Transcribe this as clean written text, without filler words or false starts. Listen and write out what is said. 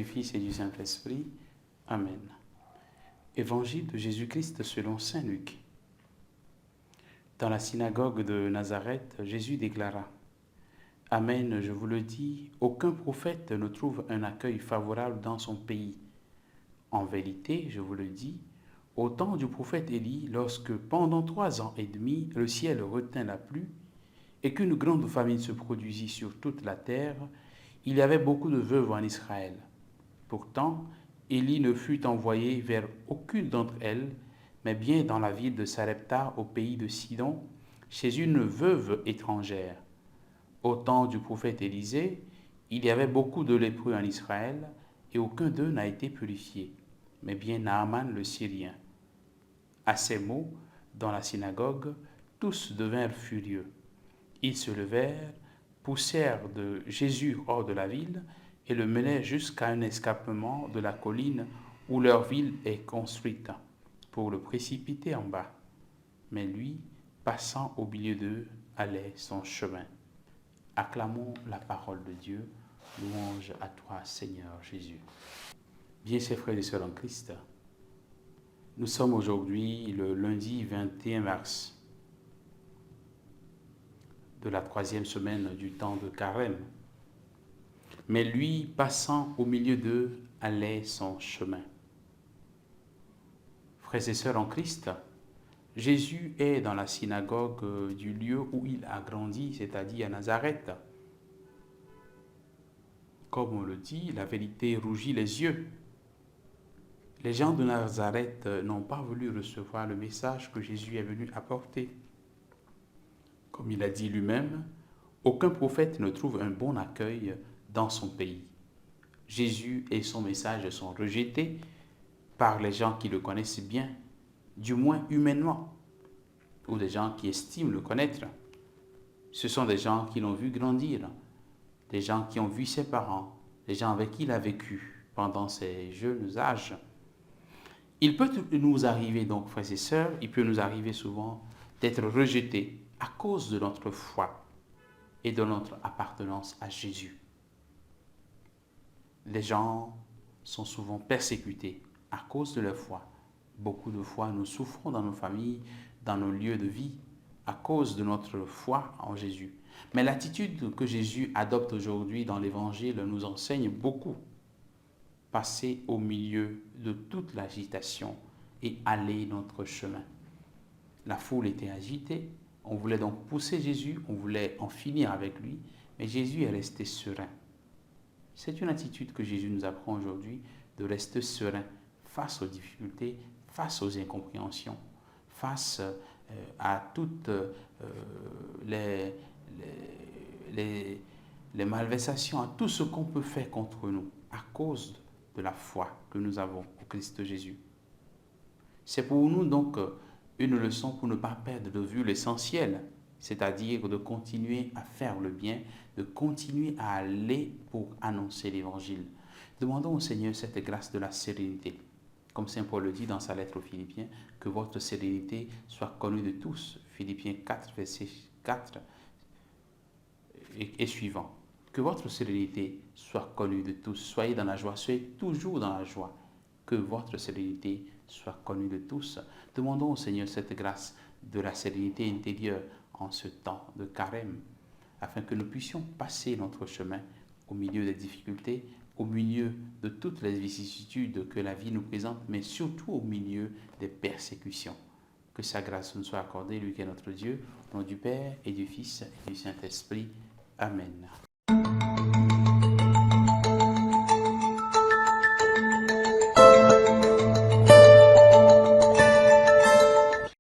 du Fils et du Saint-Esprit. Amen. Évangile de Jésus-Christ selon saint Luc. Dans la synagogue de Nazareth, Jésus déclara: Amen, je vous le dis, aucun prophète ne trouve un accueil favorable dans son pays. En vérité, je vous le dis, au temps du prophète Élie, lorsque pendant 3 ans et demi le ciel retint la pluie et qu'une grande famine se produisit sur toute la terre, il y avait beaucoup de veuves en Israël. Pourtant, Élie ne fut envoyé vers aucune d'entre elles, mais bien dans la ville de Sarepta au pays de Sidon, chez une veuve étrangère. Au temps du prophète Élisée, il y avait beaucoup de lépreux en Israël, et aucun d'eux n'a été purifié, mais bien Naaman le Syrien. À ces mots, dans la synagogue, tous devinrent furieux. Ils se levèrent, poussèrent de Jésus hors de la ville et le menèrent jusqu'à un escarpement de la colline où leur ville est construite, pour le précipiter en bas. Mais lui, passant au milieu d'eux, allait son chemin. Acclamons la parole de Dieu. Louange à toi, Seigneur Jésus. Bien, chers frères et sœurs en Christ, nous sommes aujourd'hui le lundi 21 mars de la 3e semaine du temps de Carême. Mais lui, passant au milieu d'eux, allait son chemin. Frères et sœurs en Christ, Jésus est dans la synagogue du lieu où il a grandi, c'est-à-dire à Nazareth. Comme on le dit, la vérité rougit les yeux. Les gens de Nazareth n'ont pas voulu recevoir le message que Jésus est venu apporter. Comme il a dit lui-même, aucun prophète ne trouve un bon accueil dans son pays. Jésus et son message sont rejetés par les gens qui le connaissent bien, du moins humainement, ou des gens qui estiment le connaître. Ce sont des gens qui l'ont vu grandir, des gens qui ont vu ses parents, des gens avec qui il a vécu pendant ses jeunes âges. Il peut nous arriver donc, frères et sœurs, il peut nous arriver souvent d'être rejetés à cause de notre foi et de notre appartenance à Jésus. Les gens sont souvent persécutés à cause de leur foi. Beaucoup de fois, nous souffrons dans nos familles, dans nos lieux de vie, à cause de notre foi en Jésus. Mais l'attitude que Jésus adopte aujourd'hui dans l'Évangile nous enseigne beaucoup. Passer au milieu de toute l'agitation et aller notre chemin. La foule était agitée, on voulait donc pousser Jésus, on voulait en finir avec lui, mais Jésus est resté serein. C'est une attitude que Jésus nous apprend aujourd'hui, de rester serein face aux difficultés, face aux incompréhensions, face à toutes les malversations, à tout ce qu'on peut faire contre nous à cause de la foi que nous avons au Christ Jésus. C'est pour nous donc une leçon pour ne pas perdre de vue l'essentiel, c'est-à-dire de continuer à faire le bien, de continuer à aller pour annoncer l'Évangile. Demandons au Seigneur cette grâce de la sérénité. Comme saint Paul le dit dans sa lettre aux Philippiens, que votre sérénité soit connue de tous. Philippiens 4, verset 4 et suivant. Que votre sérénité soit connue de tous. Soyez dans la joie, soyez toujours dans la joie. Que votre sérénité soit connue de tous. Demandons au Seigneur cette grâce de la sérénité intérieure en ce temps de carême, afin que nous puissions passer notre chemin au milieu des difficultés, au milieu de toutes les vicissitudes que la vie nous présente, mais surtout au milieu des persécutions. Que sa grâce nous soit accordée, lui qui est notre Dieu, au nom du Père et du Fils et du Saint-Esprit. Amen.